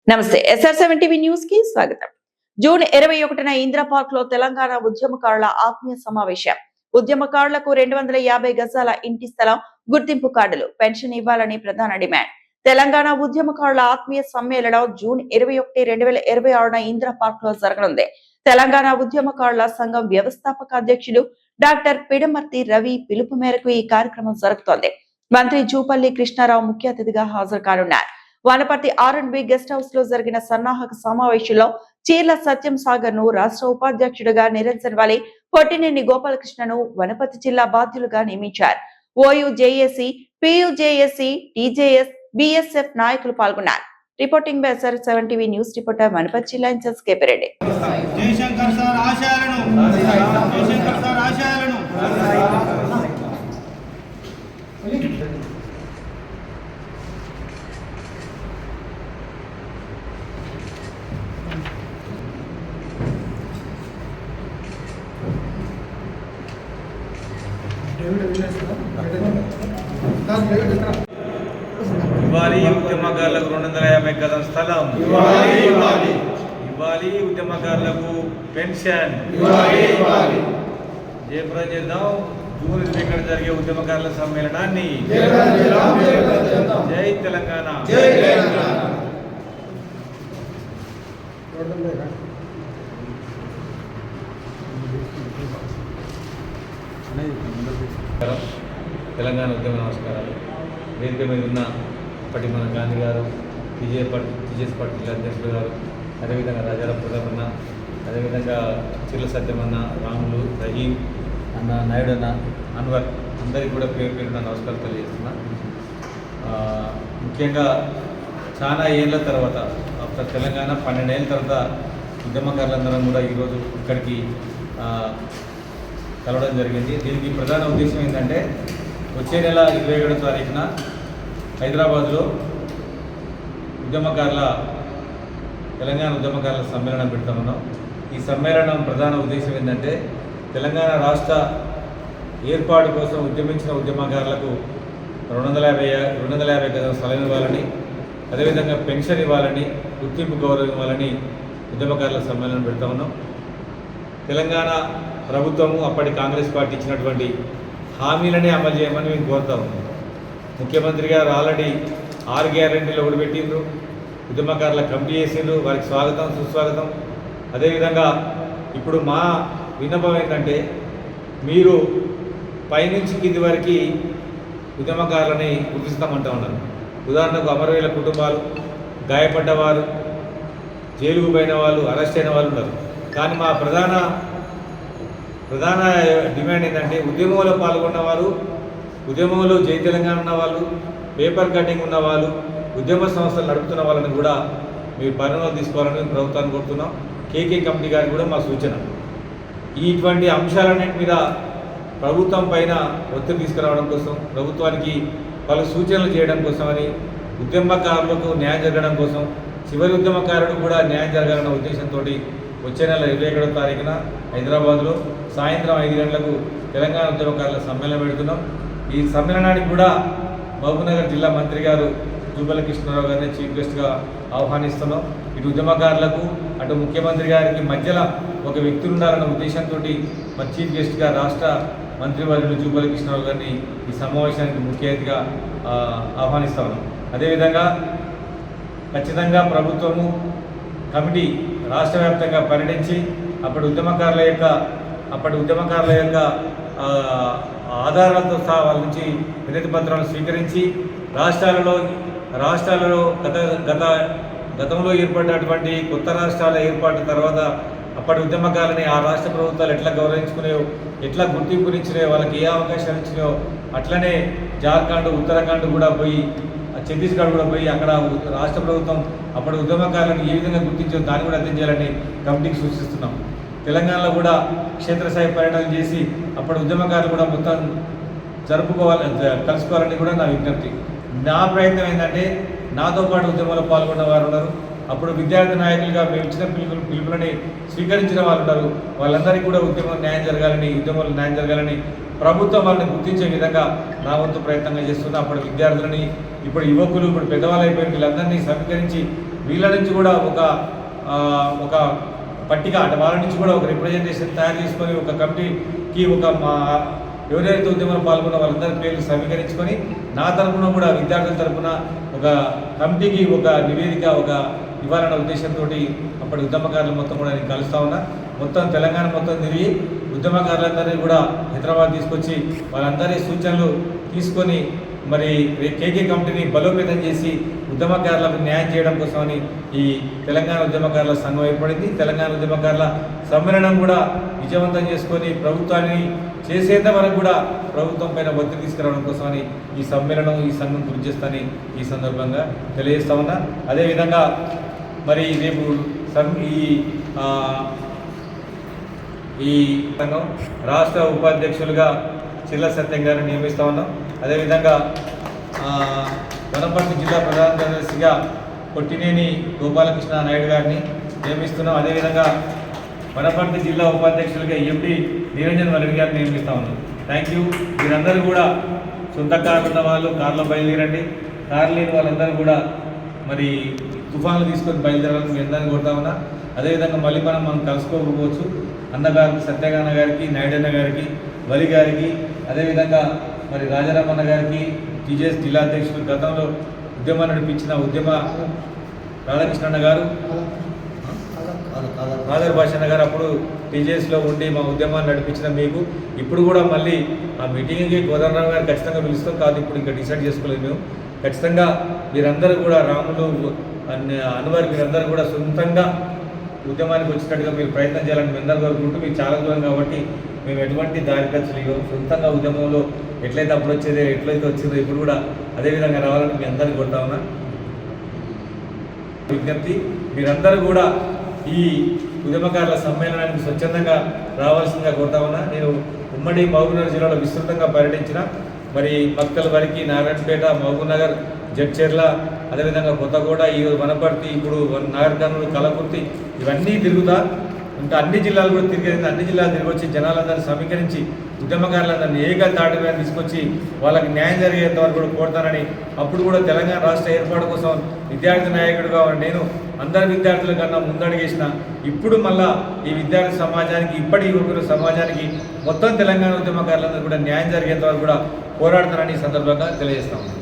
నమస్తే SR7 TV news కి స్వాగతం. జూన్ 21న ఇందిరా పార్క్ లో తెలంగాణ ఉద్యమకారుల ఆత్మీయ సమావేశం. ఉద్యమకారులకు 250 గజాల ఇంటి స్థలం, గుర్తింపు కార్డులు, పెన్షన్ ఇవ్వాలని ప్రధాన డిమాండ్. తెలంగాణ ఉద్యమకారుల ఆత్మీయ సమ్మేళనం జూన్ 21, 2026న ఇందిరా పార్క్ లో జరగనుంది. తెలంగాణ ఉద్యమకారుల సంఘం వ్యవస్థాపక అధ్యక్షుడు డాక్టర్ పిడమర్తి రవి పిలుపు మేరకు ఈ కార్యక్రమం జరుగుతోంది. మంత్రి జూపల్లి కృష్ణారావు ముఖ్య అతిథిగా హాజరు కానున్నారు. వనపర్తి R&B గెస్ట్ హౌస్ లో జరిగిన సన్నాహక సమావేశంలో చీర్ల సత్యం సాగర్ ను రాష్ట్ర ఉపాధ్యక్షుడిగా నిరంజన్ వలి, పొట్టినేని గోపాలకృష్ణను వనపర్తి జిల్లా బాధ్యులుగా నియమించారు. OUJSC, PUJSC, TJS, BSF నాయకులు పాల్గొన్నారు. Reporting by SR7 TV news reporter Wanaparthy జిల్లా ఇన్ఛార్జ్ KP రెడ్డి. ఇవ్వాలి ఉద్యమకారులకు 250 గజం స్థలం, ఇవ్వాలి ఉద్యమకారులకు పెన్షన్, జయప్రదం చేద్దాం జూన్ 21 జరిగే ఉద్యమకారుల సమ్మేళనాన్ని. జై తెలంగాణ. తెలంగాణ ఉద్యమ నమస్కారాలు. వేదిక మీద ఉన్న ఇప్పటి మన గాంధీ గారు, TJS పార్టీ జిల్లా అధ్యక్షులు గారు, అదేవిధంగా రాజారాం ప్రతాప్ అన్న, అదేవిధంగా చిర్ల సత్యం అన్న, రాములు, రహీం అన్న, నాయుడు అన్న, అన్వర్, అందరికీ కూడా పేరు పేరున నమస్కారం తెలియజేస్తున్నా. ముఖ్యంగా చాలా ఏళ్ళ తర్వాత ఆఫ్టర్ తెలంగాణ 12 ఏళ్ళ తర్వాత ఉద్యమకారులందరం కూడా ఈరోజు ఇక్కడికి కలవడం జరిగింది. దీనికి ప్రధాన ఉద్దేశం ఏంటంటే వచ్చే నెల 27వ తారీఖున హైదరాబాద్లో తెలంగాణ ఉద్యమకారుల సమ్మేళనం పెడతామన్నాం. ఈ సమ్మేళనం ప్రధాన ఉద్దేశం ఏంటంటే తెలంగాణ రాష్ట్ర ఏర్పాటు కోసం ఉద్యమించిన ఉద్యమకారులకు 250 గజం స్థలం ఇవ్వాలని, అదేవిధంగా పెన్షన్ ఇవ్వాలని, గుర్తింపు గౌరవం ఇవ్వాలని ఉద్యమకారుల సమ్మేళనం పెడతా ఉన్నాం. తెలంగాణ ప్రభుత్వము అప్పటి కాంగ్రెస్ పార్టీ ఇచ్చినటువంటి హామీలనే అమలు చేయమని మేము కోరుతా ఉన్నాం. ముఖ్యమంత్రి గారు ఆల్రెడీ 6 గ్యారెంటీలు ఒకటి పెట్టిండ్రు, ఉద్యమకారుల కమిటీ చేసిండ్రు, వారికి స్వాగతం సుస్వాగతం. అదేవిధంగా ఇప్పుడు మా విన్నపం ఏంటంటే మీరు పైనుంచి కింది వరకు ఉద్యమకారులని గుర్తిస్తామంటా ఉన్నారు. ఉదాహరణకు అమరవీరుల కుటుంబాలు, గాయపడ్డవారు, జైలుకు పోయిన వాళ్ళు, అరెస్ట్ అయిన వాళ్ళు ఉన్నారు. కానీ మా ప్రధాన డిమాండ్ ఏంటంటే ఉద్యమంలో పాల్గొన్నవారు, ఉద్యమంలో జై తెలంగాణ ఉన్నవాళ్ళు, పేపర్ కటింగ్ ఉన్నవాళ్ళు, ఉద్యమ సంస్థలు నడుపుతున్న వాళ్ళని కూడా మీరు పరిగణలో తీసుకోవాలని ప్రభుత్వాన్ని కోరుతున్నాం. KK కమిటీ గారికి కూడా మా సూచన. ఇటువంటి అంశాలన్నింటి మీద ప్రభుత్వం పైన ఒత్తిడి తీసుకురావడం కోసం, ప్రభుత్వానికి పలు సూచనలు చేయడం కోసమని, ఉద్యమకారులకు న్యాయం జరగడం కోసం, చివరి ఉద్యమకారుడు కూడా న్యాయం జరగాలన్న ఉద్దేశంతో వచ్చే నెల 21వ తారీఖున హైదరాబాద్లో సాయంత్రం 5 గంటలకు తెలంగాణ ఉద్యమకారుల సమ్మేళనం పెడుతున్నాం. ఈ సమ్మేళనానికి కూడా మహబూబ్నగర్ జిల్లా మంత్రి గారు జూపల్లి కృష్ణారావు గారిని చీఫ్ గెస్ట్గా ఆహ్వానిస్తున్నాం. ఇటు ఉద్యమకారులకు అటు ముఖ్యమంత్రి గారికి మధ్యలో ఒక వ్యక్తి ఉండాలన్న ఉద్దేశంతో మరి చీఫ్ గెస్ట్గా రాష్ట్ర మంత్రివర్యులు జూపల్లి కృష్ణారావు గారిని ఈ సమావేశానికి ముఖ్య అతిథిగా ఆహ్వానిస్తా ఉన్నాం. అదేవిధంగా ఖచ్చితంగా ప్రభుత్వము కమిటీ రాష్ట్ర వ్యాప్తంగా పర్యటించి అప్పటి ఉద్యమకారుల యొక్క ఆధారాలతో సహా వాళ్ళ నుంచి వినతి పత్రాలను స్వీకరించి రాష్ట్రాలలో గతంలో ఏర్పడినటువంటి కొత్త రాష్ట్రాల ఏర్పాటు తర్వాత అప్పటి ఉద్యమకారులని ఆ రాష్ట్ర ప్రభుత్వాలు ఎట్లా గౌరవించుకునేవో, ఎట్లా గుర్తింపునిచ్చినాయో, వాళ్ళకి ఏ అవకాశాలు ఇచ్చినాయో అట్లనే జార్ఖండ్, ఉత్తరాఖండ్ కూడా పోయి, ఛత్తీస్గఢ్ కూడా పోయి అక్కడ రాష్ట్ర ప్రభుత్వం అప్పటి ఉద్యమకారులను ఏ విధంగా గుర్తించో దాన్ని కూడా అర్థం చేయాలని కమిటీకి సూచిస్తున్నాం. తెలంగాణలో కూడా క్షేత్రస్థాయి పర్యటన చేసి అప్పటి ఉద్యమకారులు కూడా మొత్తం కలుసుకోవాలని కూడా నా విజ్ఞప్తి. నా ప్రయత్నం ఏంటంటే నాతో పాటు ఉద్యమంలో పాల్గొన్న వారు ఉన్నారు, అప్పుడు విద్యార్థి నాయకులుగా మేము ఇచ్చిన పిలుపులని స్వీకరించిన వాళ్ళు ఉన్నారు. వాళ్ళందరికీ కూడా ఉద్యమంలో న్యాయం జరగాలని ప్రభుత్వం వాళ్ళని గుర్తించే విధంగా నా వంతు ప్రయత్నంగా చేస్తున్నా. అప్పుడు విద్యార్థులని, ఇప్పుడు యువకులు, ఇప్పుడు పెద్దవాళ్ళు అయిపోయిన వీళ్ళందరినీ సమీకరించి వీళ్ళ నుంచి కూడా ఒక పట్టిక అంటే వాళ్ళ నుంచి కూడా ఒక రిప్రజెంటేషన్ తయారు చేసుకొని ఒక కమిటీకి ఎవరైతే ఉద్యమంలో పాల్గొన్న వాళ్ళందరి పేర్లు సమీకరించుకొని నా తరఫున కూడా విద్యార్థుల తరఫున ఒక కమిటీకి ఒక నివేదిక ఇవ్వాలన్న ఉద్దేశంతో అప్పటి ఉద్యమకారులు మొత్తం కూడా నేను కలుస్తా ఉన్నా. మొత్తం తెలంగాణ మొత్తం తిరిగి ఉద్యమకారులందరినీ కూడా హైదరాబాద్ తీసుకొచ్చి వాళ్ళందరి సూచనలు తీసుకొని మరి కేకే కమిటీని బలోపేతం చేసి ఉద్యమకారులకు న్యాయం చేయడం కోసమని ఈ తెలంగాణ ఉద్యమకారుల సంఘం ఏర్పడింది. తెలంగాణ ఉద్యమకారుల సమ్మేళనం కూడా విజయవంతం చేసుకొని ప్రభుత్వాన్ని చేసేంత వరకు కూడా ప్రభుత్వం పైన ఒత్తిడి తీసుకురావడం కోసమని ఈ సమ్మేళనం ఈ సంఘం కృషి చేస్తానని ఈ సందర్భంగా తెలియజేస్తా ఉన్నా. అదేవిధంగా మరి రేపు ఈ సంఘం రాష్ట్ర ఉపాధ్యక్షులుగా చిల్ల సత్యం గారిని నియమిస్తా ఉన్నాం. అదేవిధంగా వనపర్తి జిల్లా ప్రధాన కార్యదర్శిగా కొట్టినేని గోపాలకృష్ణ నాయుడు గారిని నియమిస్తున్నాం. అదేవిధంగా వనపర్తి జిల్లా ఉపాధ్యక్షులుగా ఎండి నిరంజన్ వల్లి గారిని నియమిస్తా ఉన్నాం. Thank you. మీరందరూ కూడా సొంత కార్లు ఉన్న వాళ్ళు కార్లో బయలుదేరండి. కార్లు లేని వాళ్ళందరూ కూడా మరి తుఫాన్లు తీసుకొని బయలుదేరాలని మీ అందరినీ కోరుతా ఉన్నా. అదేవిధంగా మళ్ళీ మనం కలుసుకోకపోవచ్చు. అన్నగారికి, సత్యగాన గారికి, నాయుడన్న గారికి, వలి గారికి, అదేవిధంగా మరి రాజారామన్న గారికి, టీజేఎస్ జిల్లా అధ్యక్షులు, గతంలో ఉద్యమాన్ని నడిపించిన రాధాకృష్ణన్న గారు, ఆదర్ భాషన్న గారు అప్పుడు టీజేఎస్లో ఉండి మా ఉద్యమాన్ని నడిపించిన మీకు ఇప్పుడు కూడా మళ్ళీ ఆ మీటింగ్కి కోదండరావు గారు ఖచ్చితంగా పిలుస్తాం. కాదు ఇప్పుడు ఇంకా డిసైడ్ చేసుకోలేదు మేము. ఖచ్చితంగా మీరందరూ కూడా రాములు అన్వర్ మీరందరూ కూడా సొంతంగా ఉద్యమానికి వచ్చేటట్టుగా మీరు ప్రయత్నం చేయాలని మీ అందరూ కోరుకుంటూ మీకు చాలా దూరం కాబట్టి మేము ఎటువంటి దారి ఖర్చులు ఇవ్వం. సొంతంగా ఉద్యమంలో ఎట్లయితే అప్పుడు వచ్చేదో ఎట్లయితే వచ్చిందో ఇప్పుడు కూడా అదేవిధంగా రావాలని మీ అందరినీ కొడతా ఉన్నా. విజ్ఞప్తి, మీరందరూ కూడా ఈ ఉద్యమకారుల సమ్మేళనానికి స్వచ్ఛందంగా రావాల్సిందిగా కోరుతా ఉన్నా. నేను ఉమ్మడి మహబూబ్నగర్ జిల్లాలో విస్తృతంగా పర్యటించిన మరి మక్కల్ వరకు, నారాయణపేట, మహబూబ్నగర్, జడ్చెర్ల, అదేవిధంగా కొత్తగూడ, ఈ వనపర్తి, ఇప్పుడు నాగర్ కర్నూలు, కలకుర్తి ఇవన్నీ తిరుగుతా. ఇంకా అన్ని జిల్లాలు కూడా తిరిగేది. అన్ని జిల్లాలు తిరిగి వచ్చి జనాలందరినీ సమీకరించి ఉద్యమకారులందరినీ తాటి మీద తీసుకొచ్చి వాళ్ళకి న్యాయం జరిగేంత వరకు కూడా కోరుతానని, అప్పుడు కూడా తెలంగాణ రాష్ట్ర ఏర్పాటు కోసం విద్యార్థి నాయకుడిగా నేను అందరి విద్యార్థుల కన్నా ముందడిగేసిన. ఇప్పుడు మళ్ళా ఈ విద్యార్థి సమాజానికి, ఇప్పటి యువకుల సమాజానికి, మొత్తం తెలంగాణ ఉద్యమకారులందరూ కూడా న్యాయం జరిగేంత వరకు కూడా పోరాడతానని ఈ సందర్భంగా తెలియజేస్తాము.